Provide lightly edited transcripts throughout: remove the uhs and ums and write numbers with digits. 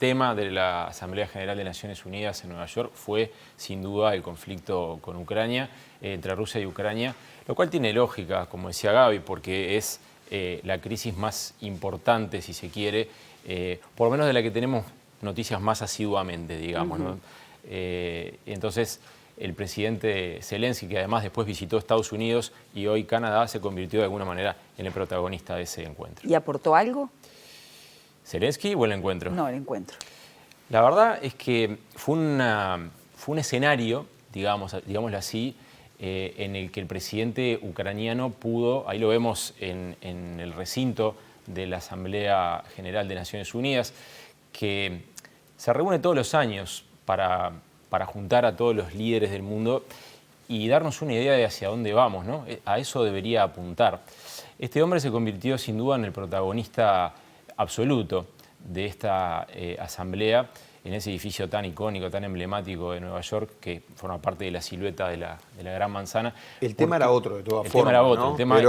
tema de la Asamblea General de Naciones Unidas en Nueva York fue, sin duda, el conflicto con Ucrania, entre Rusia y Ucrania, lo cual tiene lógica, como decía Gaby, porque es la crisis más importante, si se quiere, por lo menos de la que tenemos noticias más asiduamente, digamos, ¿no? Entonces, el presidente Zelensky, que además después visitó Estados Unidos y hoy Canadá, se convirtió de alguna manera en el protagonista de ese encuentro. ¿Y aportó algo? ¿Zelensky o el encuentro? No, el encuentro. La verdad es que fue un escenario, digámoslo así, en el que el presidente ucraniano pudo, ahí lo vemos en el recinto de la Asamblea General de Naciones Unidas, que se reúne todos los años para juntar a todos los líderes del mundo y darnos una idea de hacia dónde vamos, ¿no? A eso debería apuntar. Este hombre se convirtió sin duda en el protagonista absoluto de esta asamblea, en ese edificio tan icónico, tan emblemático de Nueva York, que forma parte de la silueta de la Gran Manzana. El tema era otro, de todas formas. El tema era otro, ¿no? el tema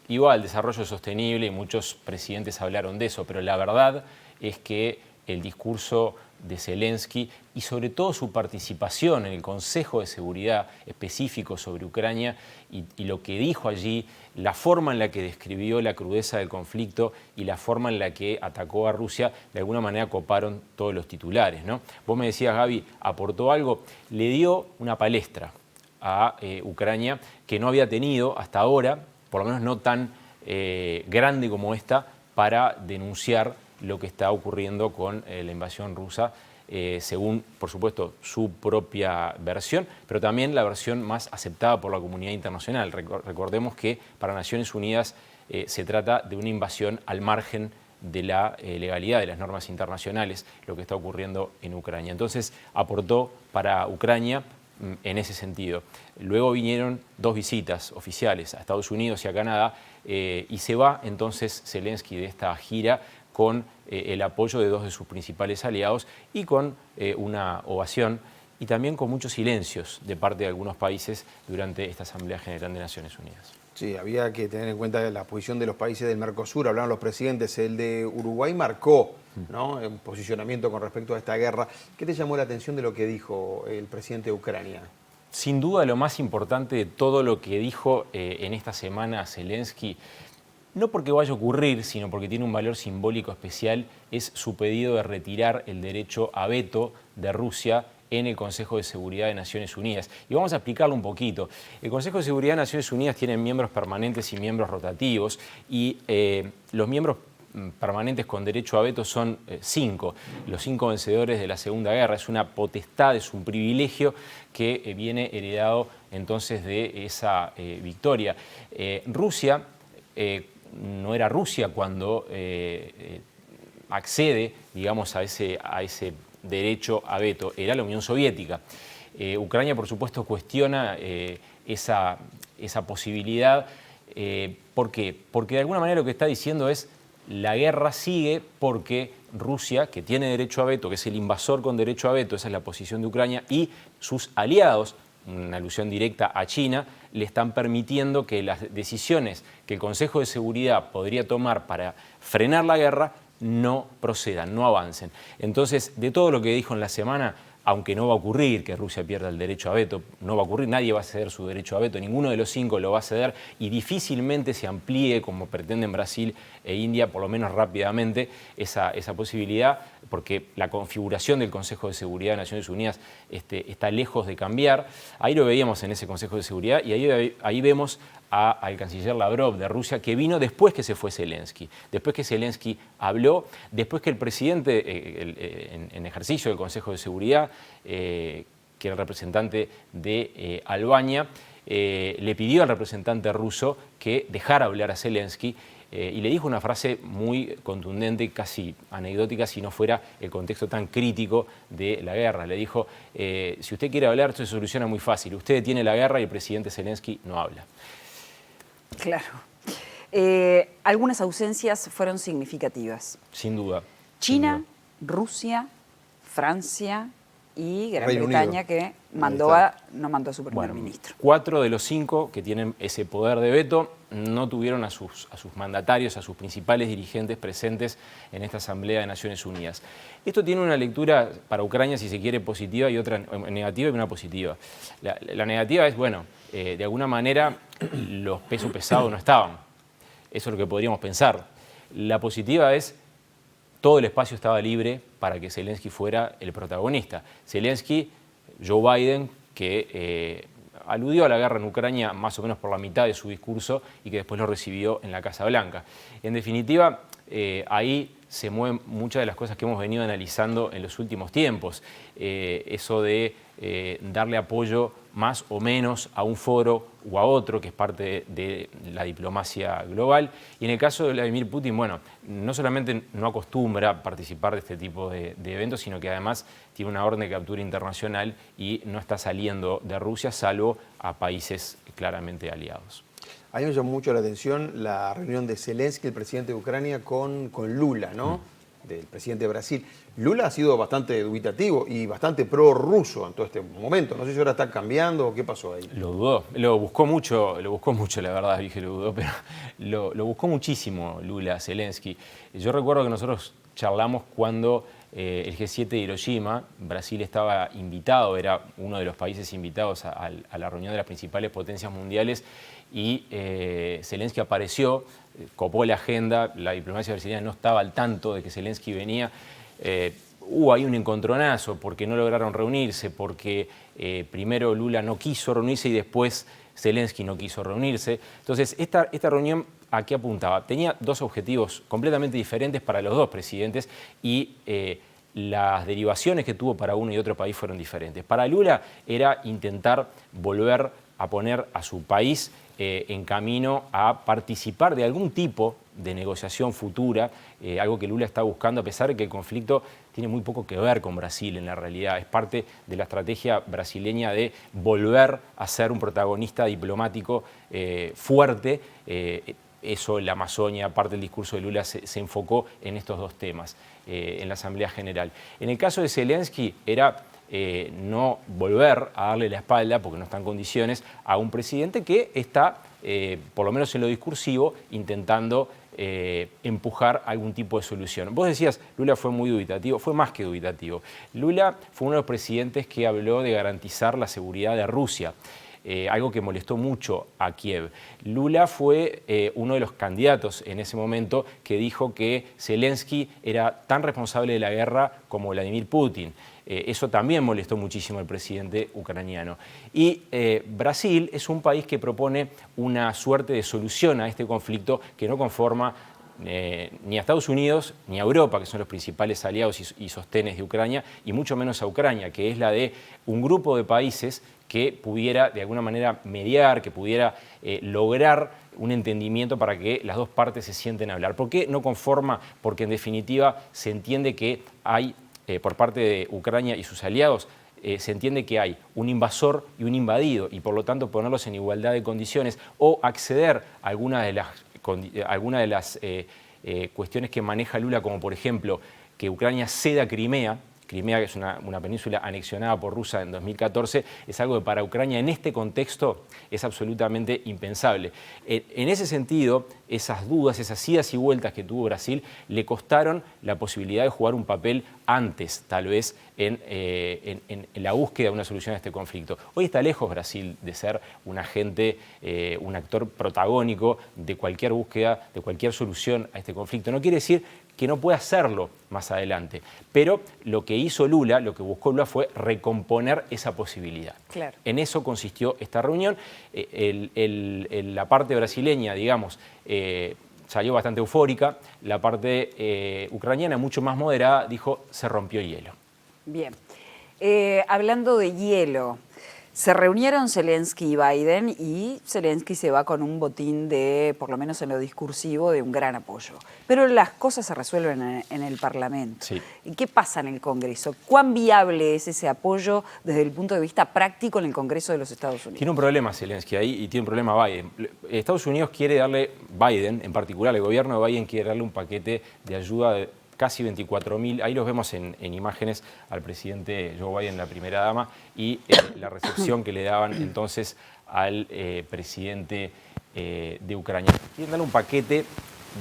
igual, desarrollo sostenible, y muchos presidentes hablaron de eso, pero la verdad es que el discurso de Zelensky y sobre todo su participación en el Consejo de Seguridad específico sobre Ucrania y lo que dijo allí, la forma en la que describió la crudeza del conflicto y la forma en la que atacó a Rusia, de alguna manera coparon todos los titulares, ¿no? Vos me decías, Gaby, aportó algo, le dio una palestra a Ucrania que no había tenido hasta ahora, por lo menos no tan grande como esta, para denunciar lo que está ocurriendo con la invasión rusa, según, por supuesto, su propia versión, pero también la versión más aceptada por la comunidad internacional. Recordemos que para Naciones Unidas se trata de una invasión al margen de la legalidad, de las normas internacionales, lo que está ocurriendo en Ucrania. Entonces, aportó para Ucrania en ese sentido. Luego vinieron 2 visitas oficiales a Estados Unidos y a Canadá, y se va entonces Zelensky de esta gira con el apoyo de 2 de sus principales aliados y con una ovación y también con muchos silencios de parte de algunos países durante esta Asamblea General de Naciones Unidas. Sí, había que tener en cuenta la posición de los países del Mercosur, hablaron los presidentes, el de Uruguay marcó, ¿no?, un posicionamiento con respecto a esta guerra. ¿Qué te llamó la atención de lo que dijo el presidente de Ucrania? Sin duda lo más importante de todo lo que dijo en esta semana Zelensky, no porque vaya a ocurrir, sino porque tiene un valor simbólico especial, es su pedido de retirar el derecho a veto de Rusia en el Consejo de Seguridad de Naciones Unidas. Y vamos a explicarlo un poquito. El Consejo de Seguridad de Naciones Unidas tiene miembros permanentes y miembros rotativos, y los miembros permanentes con derecho a veto son 5, los 5 vencedores de la Segunda Guerra. Es una potestad, es un privilegio que viene heredado entonces de esa victoria. Rusia no era Rusia cuando accede, digamos, a ese derecho a veto, era la Unión Soviética. Ucrania, por supuesto, cuestiona esa posibilidad. ¿Por qué? Porque de alguna manera lo que está diciendo es: la guerra sigue porque Rusia, que tiene derecho a veto, que es el invasor con derecho a veto, esa es la posición de Ucrania, y sus aliados, una alusión directa a China, le están permitiendo que las decisiones que el Consejo de Seguridad podría tomar para frenar la guerra no procedan, no avancen. Entonces, de todo lo que dijo en la semana, aunque no va a ocurrir que Rusia pierda el derecho a veto, no va a ocurrir, nadie va a ceder su derecho a veto, ninguno de los 5 lo va a ceder, y difícilmente se amplíe, como pretenden Brasil e India, por lo menos rápidamente, esa posibilidad, porque la configuración del Consejo de Seguridad de Naciones Unidas está lejos de cambiar. Ahí lo veíamos en ese Consejo de Seguridad, y ahí vemos al canciller Lavrov de Rusia, que vino después que se fue Zelensky, después que Zelensky habló, después que el presidente en ejercicio del Consejo de Seguridad, que era el representante de Albania, le pidió al representante ruso que dejara hablar a Zelensky, y le dijo una frase muy contundente, casi anecdótica si no fuera el contexto tan crítico de la guerra. Le dijo: si usted quiere hablar, esto se soluciona muy fácil, usted detiene la guerra y el presidente Zelensky no habla. Claro. Algunas ausencias fueron significativas. Sin duda. China, Rusia, Francia, y Gran Reino Bretaña Unido. que no mandó a su primer ministro. 4 de los 5 que tienen ese poder de veto no tuvieron a sus mandatarios, a sus principales dirigentes presentes en esta Asamblea de Naciones Unidas. Esto tiene una lectura para Ucrania, si se quiere, positiva y otra negativa y una positiva. La negativa es, bueno, de alguna manera los pesos pesados no estaban. Eso es lo que podríamos pensar. La positiva es todo el espacio estaba libre para que Zelensky fuera el protagonista. Zelensky, Joe Biden, que aludió a la guerra en Ucrania más o menos por la mitad de su discurso y que después lo recibió en la Casa Blanca. En definitiva, ahí se mueven muchas de las cosas que hemos venido analizando en los últimos tiempos. Eso de darle apoyo más o menos a un foro o a otro, que es parte de la diplomacia global. Y en el caso de Vladimir Putin, bueno, no solamente no acostumbra participar de este tipo de eventos, sino que además tiene una orden de captura internacional y no está saliendo de Rusia, salvo a países claramente aliados. A mí me llamó mucho la atención la reunión de Zelensky, el presidente de Ucrania, con Lula, ¿no? Del presidente de Brasil. Lula ha sido bastante dubitativo y bastante pro-ruso en todo este momento. No sé si ahora está cambiando o qué pasó ahí. Lo dudó, lo buscó mucho, la verdad, dije lo dudó, pero lo buscó muchísimo Lula, Zelensky. Yo recuerdo que nosotros charlamos cuando el G7 de Hiroshima, Brasil estaba invitado, era uno de los países invitados a la reunión de las principales potencias mundiales y Zelensky apareció, copó la agenda, la diplomacia brasileña no estaba al tanto de que Zelensky venía. Hubo ahí un encontronazo porque no lograron reunirse, porque primero Lula no quiso reunirse y después Zelensky no quiso reunirse. Entonces, esta reunión, ¿a qué apuntaba? Tenía dos objetivos completamente diferentes para los dos presidentes y las derivaciones que tuvo para uno y otro país fueron diferentes. Para Lula era intentar volver a poner a su país en camino a participar de algún tipo de negociación futura, algo que Lula está buscando, a pesar de que el conflicto tiene muy poco que ver con Brasil en la realidad. Es parte de la estrategia brasileña de volver a ser un protagonista diplomático fuerte. Eso, la Amazonia, parte del discurso de Lula se enfocó en estos dos temas en la Asamblea General. En el caso de Zelensky era no volver a darle la espalda, porque no está en condiciones, a un presidente que está, por lo menos en lo discursivo, intentando empujar algún tipo de solución. Vos decías, Lula fue muy dubitativo, fue más que dubitativo. Lula fue uno de los presidentes que habló de garantizar la seguridad de Rusia. Algo que molestó mucho a Kiev. Lula fue uno de los candidatos en ese momento que dijo que Zelensky era tan responsable de la guerra como Vladimir Putin. Eso también molestó muchísimo al presidente ucraniano. Y Brasil es un país que propone una suerte de solución a este conflicto que no conforma ni a Estados Unidos ni a Europa, que son los principales aliados y sostenes de Ucrania, y mucho menos a Ucrania, que es la de un grupo de países que pudiera de alguna manera mediar, que pudiera lograr un entendimiento para que las dos partes se sienten a hablar. ¿Por qué no conforma? Porque en definitiva se entiende que hay, por parte de Ucrania y sus aliados, se entiende que hay un invasor y un invadido, y por lo tanto ponerlos en igualdad de condiciones o acceder a alguna de las cuestiones que maneja Lula, como por ejemplo que Ucrania ceda Crimea, que es una península anexionada por Rusia en 2014, es algo que para Ucrania en este contexto es absolutamente impensable. En ese sentido, esas dudas, esas idas y vueltas que tuvo Brasil le costaron la posibilidad de jugar un papel antes, tal vez, en la búsqueda de una solución a este conflicto. Hoy está lejos Brasil de ser un agente, un actor protagónico de cualquier búsqueda, de cualquier solución a este conflicto. No quiere decir que no pueda hacerlo más adelante, pero lo que hizo Lula, lo que buscó Lula fue recomponer esa posibilidad. Claro. En eso consistió esta reunión. La parte brasileña, digamos, salió bastante eufórica. La parte ucraniana, mucho más moderada, dijo, se rompió hielo. Bien. Hablando de hielo, se reunieron Zelensky y Biden y Zelensky se va con un botín de, por lo menos en lo discursivo, de un gran apoyo. Pero las cosas se resuelven en el Parlamento. Sí. ¿Y qué pasa en el Congreso? ¿Cuán viable es ese apoyo desde el punto de vista práctico en el Congreso de los Estados Unidos? Tiene un problema Zelensky ahí y tiene un problema Biden. Estados Unidos quiere darle, Biden en particular, el gobierno de Biden quiere darle un paquete de ayuda casi 24.000, ahí los vemos en imágenes al presidente Joe Biden, la primera dama, y la recepción que le daban entonces al presidente de Ucrania. Quieren darle un paquete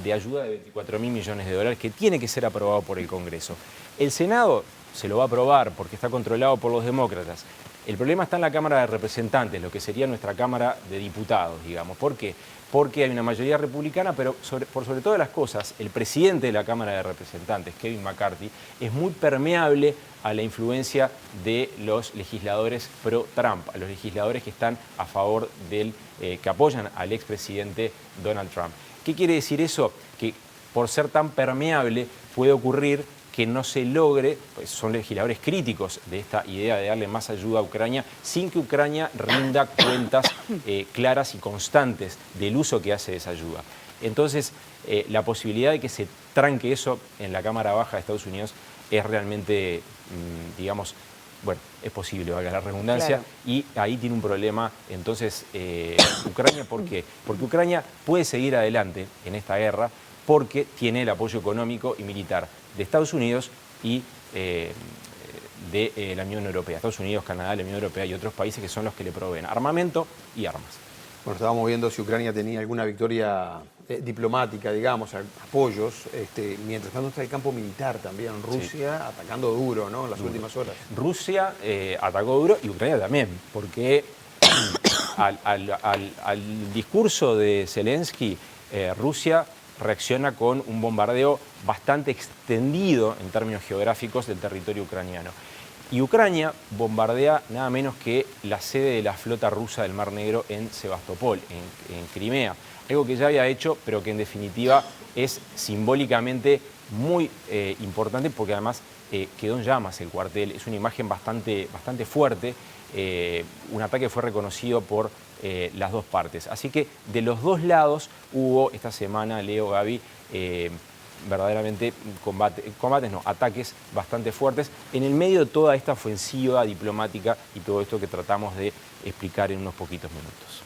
de ayuda de 24.000 millones de dólares que tiene que ser aprobado por el Congreso. El Senado se lo va a aprobar porque está controlado por los demócratas. El problema está en la Cámara de Representantes, lo que sería nuestra Cámara de Diputados, digamos. ¿Por qué? Porque hay una mayoría republicana, pero por sobre todas las cosas, el presidente de la Cámara de Representantes, Kevin McCarthy, es muy permeable a la influencia de los legisladores pro-Trump, a los legisladores que están a favor que apoyan al expresidente Donald Trump. ¿Qué quiere decir eso? Que por ser tan permeable puede ocurrir que no se logre, pues son legisladores críticos de esta idea de darle más ayuda a Ucrania, sin que Ucrania rinda cuentas claras y constantes del uso que hace de esa ayuda. Entonces, la posibilidad de que se tranque eso en la Cámara Baja de Estados Unidos es realmente, digamos, bueno, es posible, valga la redundancia, claro. Y ahí tiene un problema, entonces, Ucrania, ¿por qué? Porque Ucrania puede seguir adelante en esta guerra porque tiene el apoyo económico y militar de Estados Unidos y de la Unión Europea. Estados Unidos, Canadá, la Unión Europea y otros países que son los que le proveen armamento y armas. Bueno, estábamos viendo si Ucrania tenía alguna victoria diplomática, digamos, apoyos, mientras tanto está el campo militar también, Rusia sí. Atacando duro, ¿no?, en las últimas horas. Rusia atacó duro y Ucrania también, porque al discurso de Zelensky, Rusia reacciona con un bombardeo bastante extendido en términos geográficos del territorio ucraniano. Y Ucrania bombardea nada menos que la sede de la flota rusa del Mar Negro en Sebastopol, en Crimea. Algo que ya había hecho, pero que en definitiva es simbólicamente muy importante porque además quedó en llamas el cuartel. Es una imagen bastante fuerte. Un ataque fue reconocido por las dos partes. Así que de los dos lados hubo esta semana, Leo, Gaby, verdaderamente ataques bastante fuertes en el medio de toda esta ofensiva diplomática y todo esto que tratamos de explicar en unos poquitos minutos.